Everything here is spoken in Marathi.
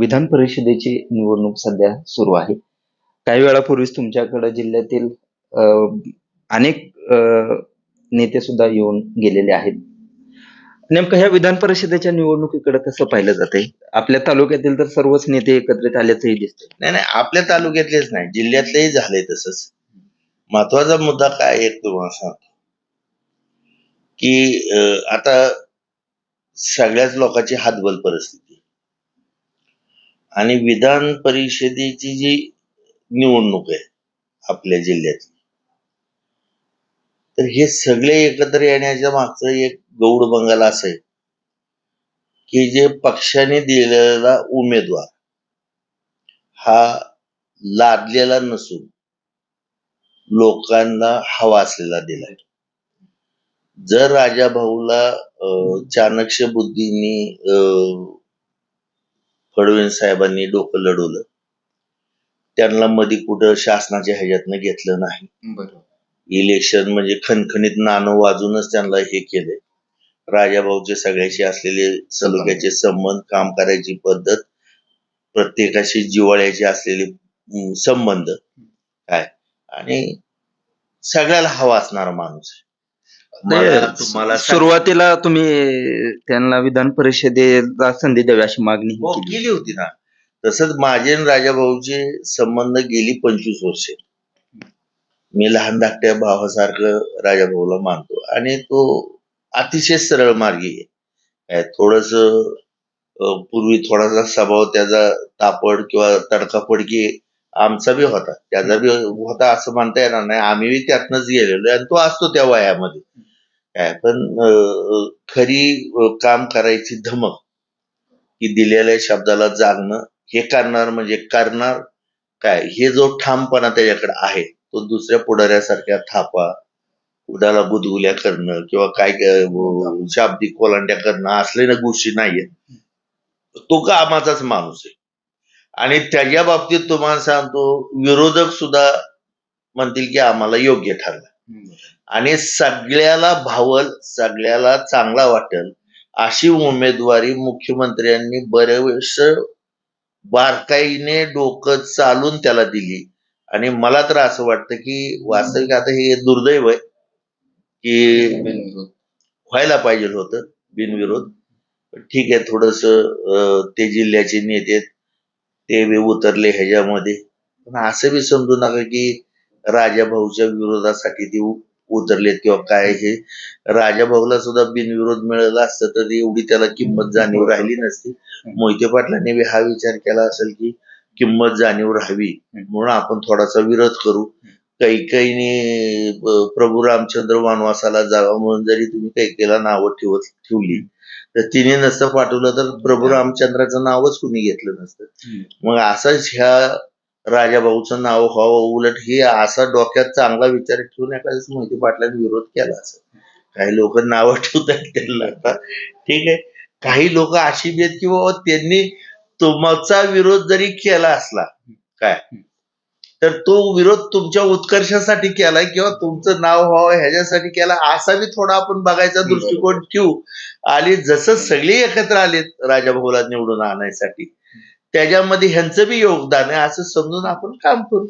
विधान परिषदेची निवडणूक सध्या सुरू आहे. काही वेळापूर्वीच तुमच्याकडे जिल्ह्यातील अ, अनेक नेते सुद्धा येऊन गेलेले आहेत. नेमकं ह्या विधान परिषदेच्या निवडणुकीकडे कसं पाहिलं जातंय? आपल्या तालुक्यातील तर सर्वच नेते एकत्रित आल्याचंही दिसतंय. नाही नाही, आपल्या तालुक्यातलेच नाही, जिल्ह्यातलेही झाले तसंच. महत्वाचा मुद्दा काय एक तुम्हाला सांगतो की आता सगळ्याच लोकांची हातबल परिस्थिती आणि विधान परिषदेची जी निवडणूक आहे आपल्या जिल्ह्यात, तर हे सगळे एकत्र येण्याच्या मागचं एक गौड बंगाल असं आहे की जे पक्षाने दिलेला उमेदवार हा लादलेला नसून लोकांना हवा असलेला दिलाय. जर राजा भाऊला चाणक्य बुद्धीनी फडणवीस साहेबांनी डोकं लढवलं, त्यांना मध्ये कुठं शासनाच्या ह्याच्यातनं घेतलं नाही. इलेक्शन म्हणजे खणखणीत नाणं वाजूनच त्यांना हे केले. राजाभाऊचे सगळ्याशी असलेले सलोख्याचे संबंध, काम करायची पद्धत, प्रत्येकाशी जिव्हाळ्याचे असलेले संबंध काय, आणि सगळ्याला हवा असणारा माणूस आहे. तुम्हाला सुरुवातीला तुम्ही त्यांना विधान परिषदेला संधी द्यावी अशी मागणी केली होती ना. तसंच माझे आणि राजाभाऊचे संबंध गेली 25 वर्षे. मी लहान धाकट्या भावासारखं राजाभाऊला मानतो आणि तो अतिशय सरळ मार्गी आहे. थोडस पूर्वी थोडासा स्वभाव त्याचा तापड किंवा तडकाफडकी आमचा बी होता, त्याचा बी होता असं म्हणता येणार नाही. आम्ही त्यातनंच गेलेलो आणि तो असतो त्या वयामध्ये काय. पण खरी काम करायची धमक, की दिलेल्या शब्दाला जागणं, हे करणार म्हणजे करणार काय, हे जो ठामपणा त्याच्याकडे आहे, तो दुसऱ्या पुढाऱ्यासारख्या थापा, उडाला बुदगुल्या करणं किंवा काय शाब्दिक कोलांट्या करणं असलेल्या गोष्टी नाहीये. तो कामाचाच माणूस आहे. आणि त्याच्या बाबतीत तुम्हाला सांगतो, विरोधक सुद्धा म्हणतील की आम्हाला योग्य ठरलं आणि सगळ्याला भावल, सगळ्याला चांगला वाटेल अशी उमेदवारी मुख्यमंत्र्यांनी बरेच बारकाईने डोकं चालून त्याला दिली. आणि मला तर असं वाटतं की वास्तविक आता हे दुर्दैव आहे की व्हायला पाहिजे होतं बिनविरोध. ठीक आहे, थोडस ते जिल्ह्याचे नेते ते उतरले ह्याच्यामध्ये, पण असं बी समजू नका की राजाभाऊच्या विरोधासाठी ते उतरलेत किंवा काय. हे राजाभाऊला सुद्धा बिनविरोध मिळालं असतं तर एवढी त्याला किंमत जाणीव राहिली नसती. मोहिते पाटलांनी बी हा विचार केला असेल की किंमत जाणीव राहावी म्हणून आपण थोडासा विरोध करू. कैकेयीने प्रभू रामचंद्र वनवासाला जावा म्हणून जरी तुम्ही कैकेयीला नावं ठेवली, तर तिने नसतं पाठवलं तर प्रभू रामचंद्राचं नावच कुणी घेतलं नसतं. मग असंच ह्या राजाभाऊचं नाव व्हावं. उलट हे असा डोक्यात चांगला विचार ठेवून एखाद्याच मोहिते पाटलांनी विरोध केला असेल. काही लोक नावं ठेवतात त्यांना, आता ठीक आहे. काही लोक अशी बी आहेत की बाबा त्यांनी तुमचा विरोध जरी केला असला काय, तर तो विरोध तुमच्या उत्कर्षासाठी केलाय किंवा तुमचं नाव व्हावं ह्याच्यासाठी केला, असा बी थोडा आपण बघायचा दृष्टिकोन ठेवू. आणि जसं सगळे एकत्र आलेत राजाभाऊला निवडून आणायसाठी, त्याच्यामध्ये ह्यांचं बी योगदान आहे असं समजून आपण काम करू.